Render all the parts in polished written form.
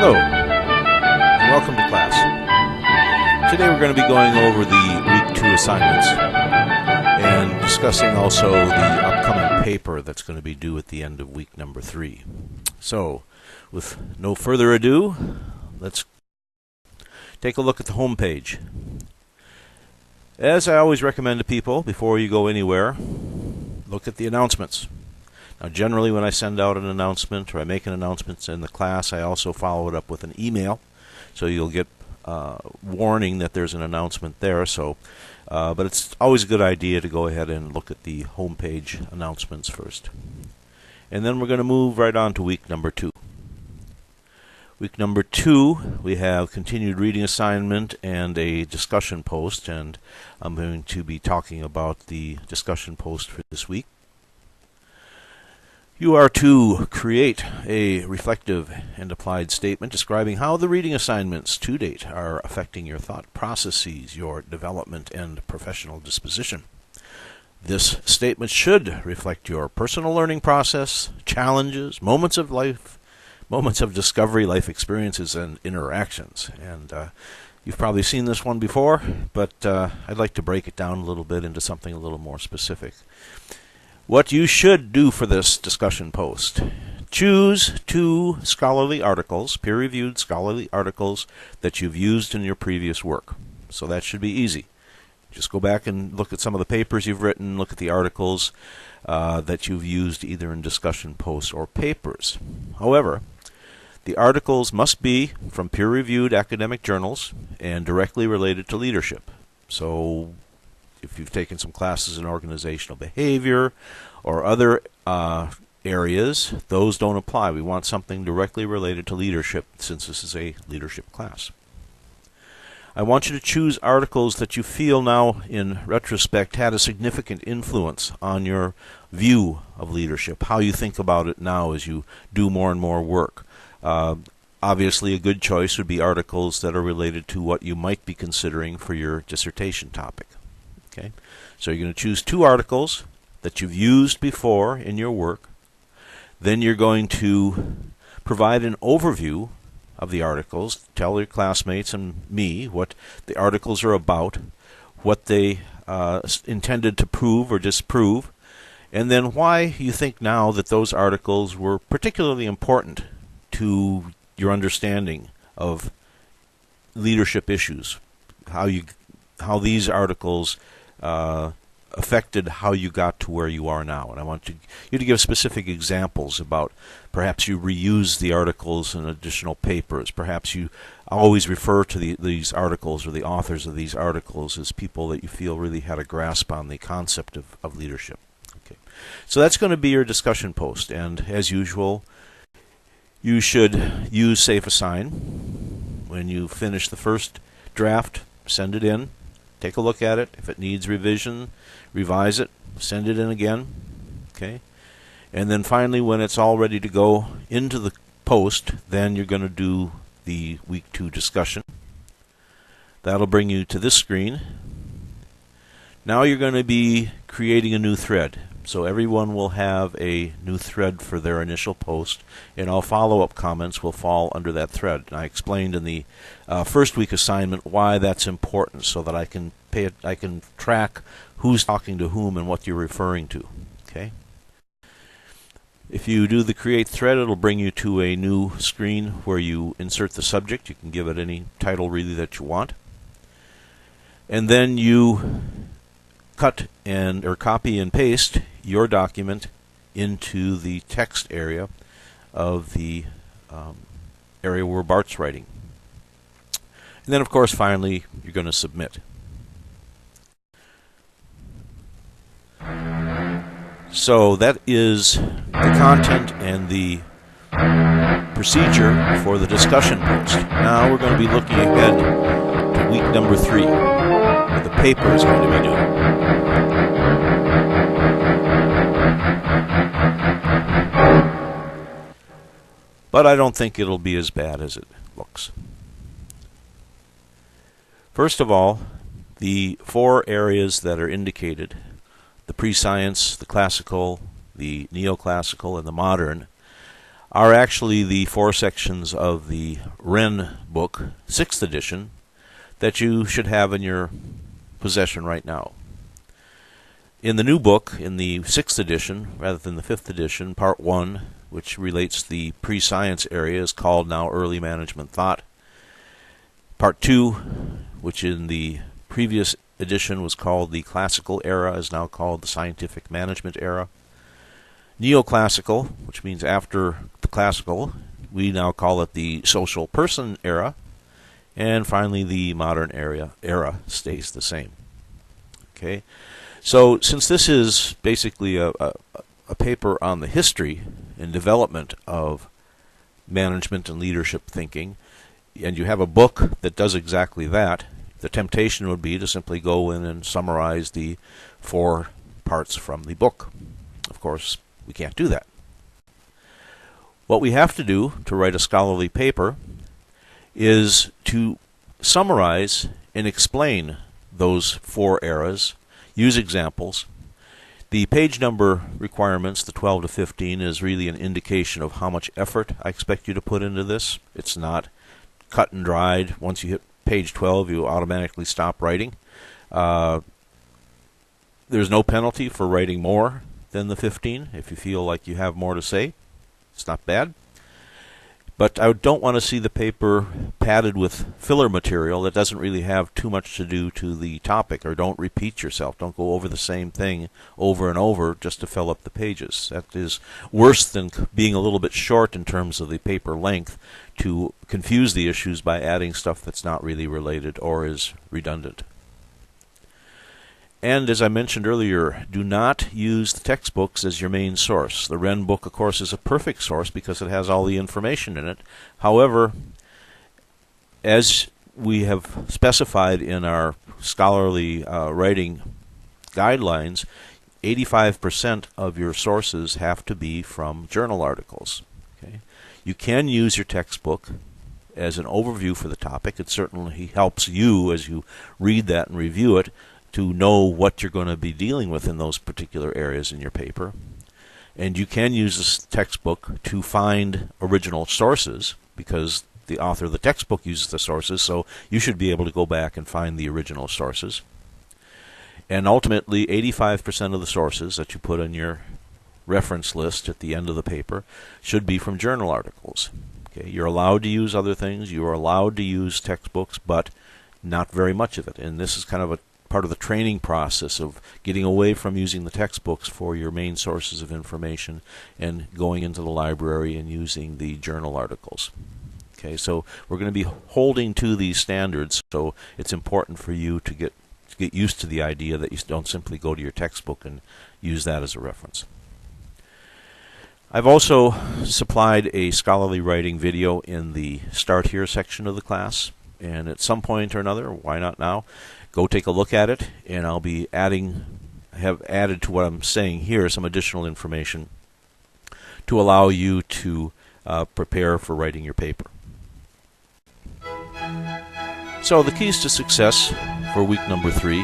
Hello, and welcome to class. Today we're going to be going over the Week 2 assignments and discussing also the upcoming paper that's going to be due at the end of week number 3. So, with no further ado, let's take a look at the home page. As I always recommend to people, before you go anywhere, look at the announcements. Now, generally when I send out an announcement or I make an announcement in the class, I also follow it up with an email, so you'll get warning that there's an announcement there. But it's always a good idea to go ahead and look at the home page announcements first. And then we're going to move right on to week number 2. Week number 2, we have continued reading assignment and a discussion post, and I'm going to be talking about the discussion post for this week. You are to create a reflective and applied statement describing how the reading assignments to date are affecting your thought processes, your development, and professional disposition. This statement should reflect your personal learning process, challenges, moments of life, moments of discovery, life experiences, and interactions. And you've probably seen this one before, but I'd like to break it down a little bit into something a little more specific. What you should do for this discussion post: choose 2 scholarly articles, peer-reviewed scholarly articles that you've used in your previous work. So that should be easy. Just go back and look at some of the papers you've written, look at the articles that you've used either in discussion posts or papers. However, the articles must be from peer-reviewed academic journals and directly related to leadership. So if you've taken some classes in organizational behavior or other areas, those don't apply. We want something directly related to leadership, since this is a leadership class. I want you to choose articles that you feel now, in retrospect, had a significant influence on your view of leadership, how you think about it now as you do more and more work. Obviously, a good choice would be articles that are related to what you might be considering for your dissertation topic. Okay, so you're going to choose 2 articles that you've used before in your work. Then you're going to provide an overview of the articles, tell your classmates and me what the articles are about, what they intended to prove or disprove, and then why you think now that those articles were particularly important to your understanding of leadership issues, how these articles affected how you got to where you are now. And I want you to give specific examples about perhaps you reuse the articles in additional papers. Perhaps you always refer to these articles or the authors of these articles as people that you feel really had a grasp on the concept of leadership. Okay, so that's going to be your discussion post. And as usual, you should use Safe Assign. When you finish the first draft, send it in. Take a look at it. If it needs revision, revise it, send it in again. Okay? And then finally, when it's all ready to go into the post, then you're going to do the Week 2 discussion. That'll bring you to this screen. Now you're going to be creating a new thread. So everyone will have a new thread for their initial post, and all follow-up comments will fall under that thread. And I explained in the first week assignment why that's important, so that I can track who's talking to whom and what you're referring to. Okay. If you do the create thread, it'll bring you to a new screen where you insert the subject. You can give it any title really that you want, and then you cut or copy and paste your document into the text area of the area where Bart's writing. And then, of course, finally, you're going to submit. So that is the content and the procedure for the discussion post. Now we're going to be looking ahead to week number 3, where the paper is going to be due. But I don't think it'll be as bad as it looks. First of all, the 4 areas that are indicated, the pre-science, the classical, the neoclassical, and the modern, are actually the 4 sections of the Wren book, 6th edition, that you should have in your possession right now. In the new book, in the 6th edition, rather than the 5th edition, Part 1, which relates to the pre-science area, is called now Early Management Thought. Part 2, which in the previous edition was called the Classical Era, is now called the Scientific Management Era. Neoclassical, which means after the classical, we now call it the Social Person Era. And finally, the Modern era stays the same. Okay, so since this is basically a paper on the history and development of management and leadership thinking, and you have a book that does exactly that, the temptation would be to simply go in and summarize the 4 parts from the book. Of course, we can't do that. What we have to do to write a scholarly paper is to summarize and explain those 4 eras, use examples. The page number requirements, the 12 to 15, is really an indication of how much effort I expect you to put into this. It's not cut and dried. Once you hit page 12, you automatically stop writing. There's no penalty for writing more than the 15 if you feel like you have more to say. It's not bad. But I don't want to see the paper padded with filler material that doesn't really have too much to do to the topic, or don't repeat yourself. Don't go over the same thing over and over just to fill up the pages. That is worse than being a little bit short in terms of the paper length, to confuse the issues by adding stuff that's not really related or is redundant. And as I mentioned earlier, do not use the textbooks as your main source. The Wren book, of course, is a perfect source because it has all the information in it. However, as we have specified in our scholarly writing guidelines, 85% of your sources have to be from journal articles. Okay? You can use your textbook as an overview for the topic. It certainly helps you as you read that and review it to know what you're going to be dealing with in those particular areas in your paper. And you can use this textbook to find original sources, because the author of the textbook uses the sources, so you should be able to go back and find the original sources. And ultimately, 85% of the sources that you put on your reference list at the end of the paper should be from journal articles. Okay, you're allowed to use other things, you are allowed to use textbooks, but not very much of it. And this is kind of a part of the training process of getting away from using the textbooks for your main sources of information and going into the library and using the journal articles. Okay, so we're going to be holding to these standards, so it's important for you to get used to the idea that you don't simply go to your textbook and use that as a reference. I've also supplied a scholarly writing video in the Start Here section of the class, and at some point or another, why not now, go take a look at it, and I'll be have added to what I'm saying here some additional information to allow you to prepare for writing your paper. So the keys to success for week number 3.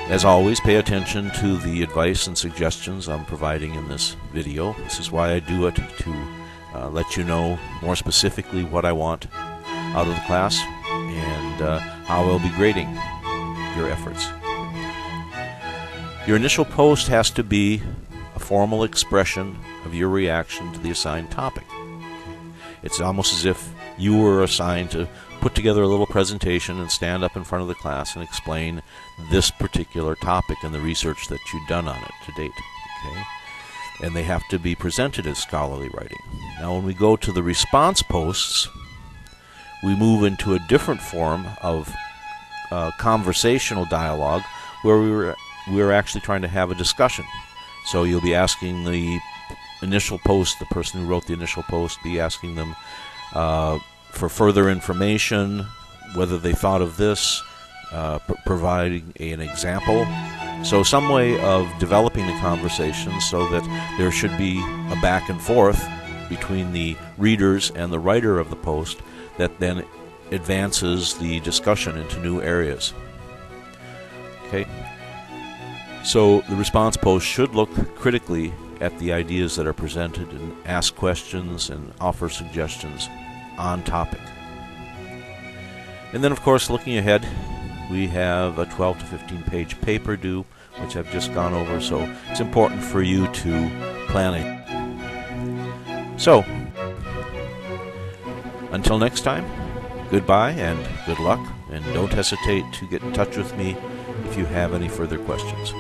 As always, pay attention to the advice and suggestions I'm providing in this video. This is why I do it, to let you know more specifically what I want out of the class and how I'll be grading your efforts. Your initial post has to be a formal expression of your reaction to the assigned topic. It's almost as if you were assigned to put together a little presentation and stand up in front of the class and explain this particular topic and the research that you've done on it to date. Okay? And they have to be presented as scholarly writing. Now, when we go to the response posts, we move into a different form of conversational dialogue where we're actually trying to have a discussion. So you'll be asking the initial post, the person who wrote the initial post, be asking them for further information, whether they thought of this, providing an example. So some way of developing the conversation so that there should be a back and forth between the readers and the writer of the post that then advances the discussion into new areas. Okay? So the response post should look critically at the ideas that are presented and ask questions and offer suggestions on topic. And then, of course, looking ahead, we have a 12 to 15 page paper due, which I've just gone over, so it's important for you to plan it. So, until next time, goodbye and good luck, and don't hesitate to get in touch with me if you have any further questions.